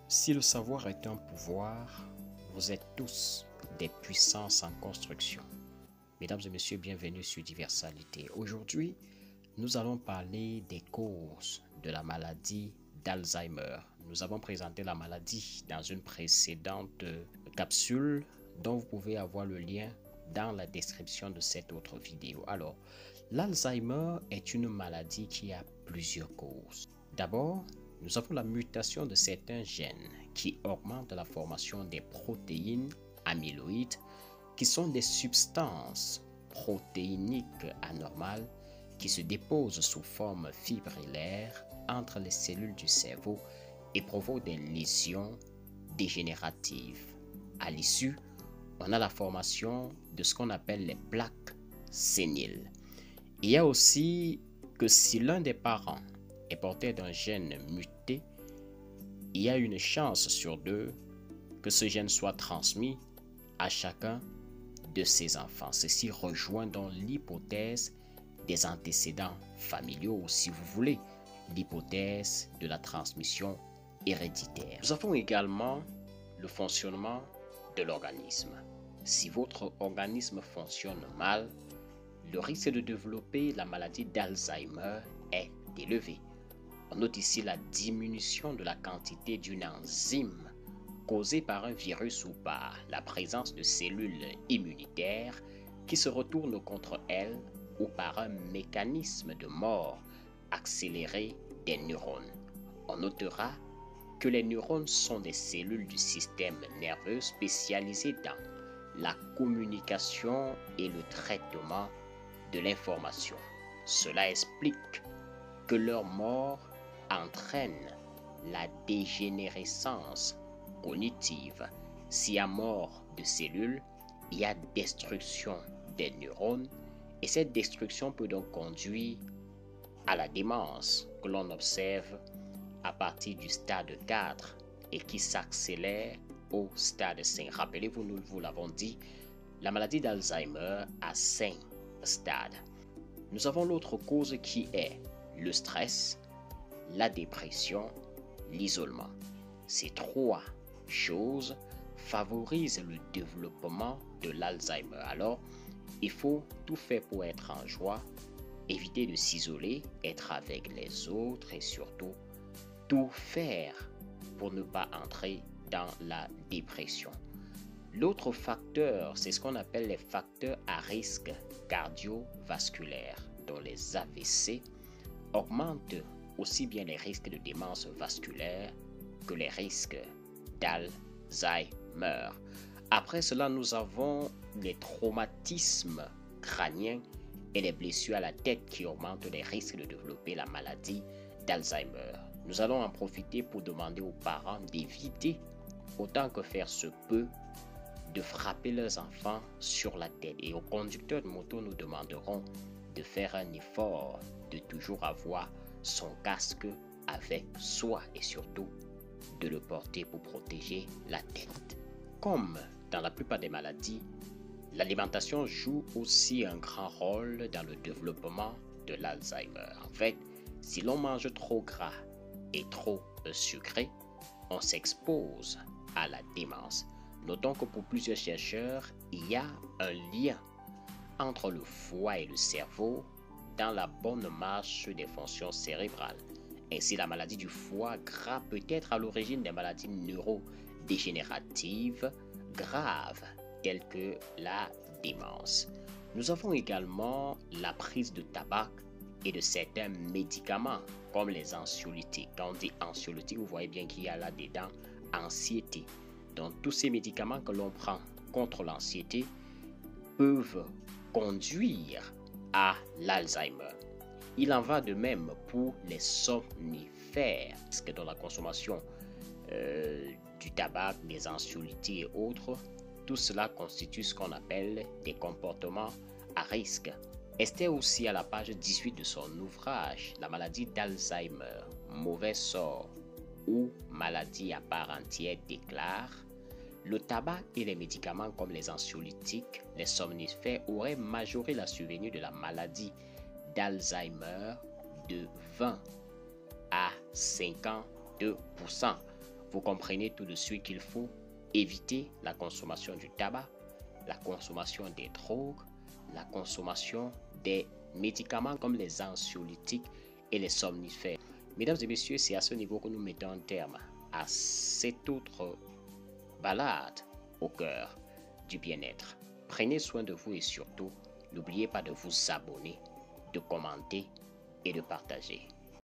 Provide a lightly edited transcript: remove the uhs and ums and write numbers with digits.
Si le savoir est un pouvoir, vous êtes tous des puissances en construction. Mesdames et messieurs, bienvenue sur Diversalité. Aujourd'hui, nous allons parler des causes de la maladie d'Alzheimer. Nous avons présenté la maladie dans une précédente capsule dont vous pouvez avoir le lien dans la description de cette autre vidéo. Alors, l'Alzheimer est une maladie qui a plusieurs causes. D'abord, nous avons la mutation de certains gènes qui augmentent la formation des protéines amyloïdes qui sont des substances protéiniques anormales qui se déposent sous forme fibrillaire entre les cellules du cerveau et provoquent des lésions dégénératives. À l'issue, on a la formation de ce qu'on appelle les plaques séniles. Il y a aussi que si l'un des parents est porteur d'un gène muté, il y a une chance sur deux que ce gène soit transmis à chacun de ses enfants. Ceci rejoint donc l'hypothèse des antécédents familiaux, ou si vous voulez, l'hypothèse de la transmission héréditaire. Nous avons également le fonctionnement de l'organisme. Si votre organisme fonctionne mal, le risque de développer la maladie d'Alzheimer est élevé. On note ici la diminution de la quantité d'une enzyme causée par un virus ou par la présence de cellules immunitaires qui se retournent contre elle ou par un mécanisme de mort accéléré des neurones. On notera que les neurones sont des cellules du système nerveux spécialisées dans la communication et le traitement de l'information. Cela explique que leur mort entraîne la dégénérescence cognitive. S'il y a mort de cellules, il y a destruction des neurones et cette destruction peut donc conduire à la démence que l'on observe à partir du stade 4 et qui s'accélère au stade 5. Rappelez-vous, nous vous l'avons dit, la maladie d'Alzheimer a 5 stades. Nous avons l'autre cause qui est le stress, la dépression, l'isolement. Ces trois choses favorisent le développement de l'Alzheimer. Alors, il faut tout faire pour être en joie, éviter de s'isoler, être avec les autres et surtout tout faire pour ne pas entrer dans la dépression. L'autre facteur, c'est ce qu'on appelle les facteurs à risque cardiovasculaire, dont les AVC augmentent aussi bien les risques de démence vasculaire que les risques d'Alzheimer. Après cela, nous avons les traumatismes crâniens et les blessures à la tête qui augmentent les risques de développer la maladie d'Alzheimer. Nous allons en profiter pour demander aux parents d'éviter, autant que faire se peut, de frapper leurs enfants sur la tête. Et aux conducteurs de moto, nous demanderons de faire un effort, de toujours avoir son casque avec soi et surtout de le porter pour protéger la tête. Comme dans la plupart des maladies, l'alimentation joue aussi un grand rôle dans le développement de l'Alzheimer. En fait, si l'on mange trop gras et trop sucré, on s'expose à la démence. Notons que pour plusieurs chercheurs, il y a un lien entre le foie et le cerveau dans la bonne marche des fonctions cérébrales. Ainsi, la maladie du foie gras peut être à l'origine des maladies neurodégénératives graves telles que la démence. Nous avons également la prise de tabac et de certains médicaments comme les anxiolytiques. Quand on dit anxiolytiques, vous voyez bien qu'il y a là-dedans anxiété. Donc tous ces médicaments que l'on prend contre l'anxiété peuvent conduire à l'Alzheimer. Il en va de même pour les somnifères, parce que dans la consommation du tabac, des anxiolytiques et autres, tout cela constitue ce qu'on appelle des comportements à risque. Esther aussi à la page 18 de son ouvrage « La maladie d'Alzheimer, mauvais sort ou maladie à part entière » déclare « Le tabac et les médicaments comme les anxiolytiques, les somnifères auraient majoré la survenue de la maladie d'Alzheimer de 20 à 52%. Vous comprenez tout de suite qu'il faut éviter la consommation du tabac, la consommation des drogues, la consommation des médicaments comme les anxiolytiques et les somnifères. Mesdames et messieurs, c'est à ce niveau que nous mettons un terme à cette autre balade au cœur du bien-être. Prenez soin de vous et surtout, n'oubliez pas de vous abonner, de commenter et de partager.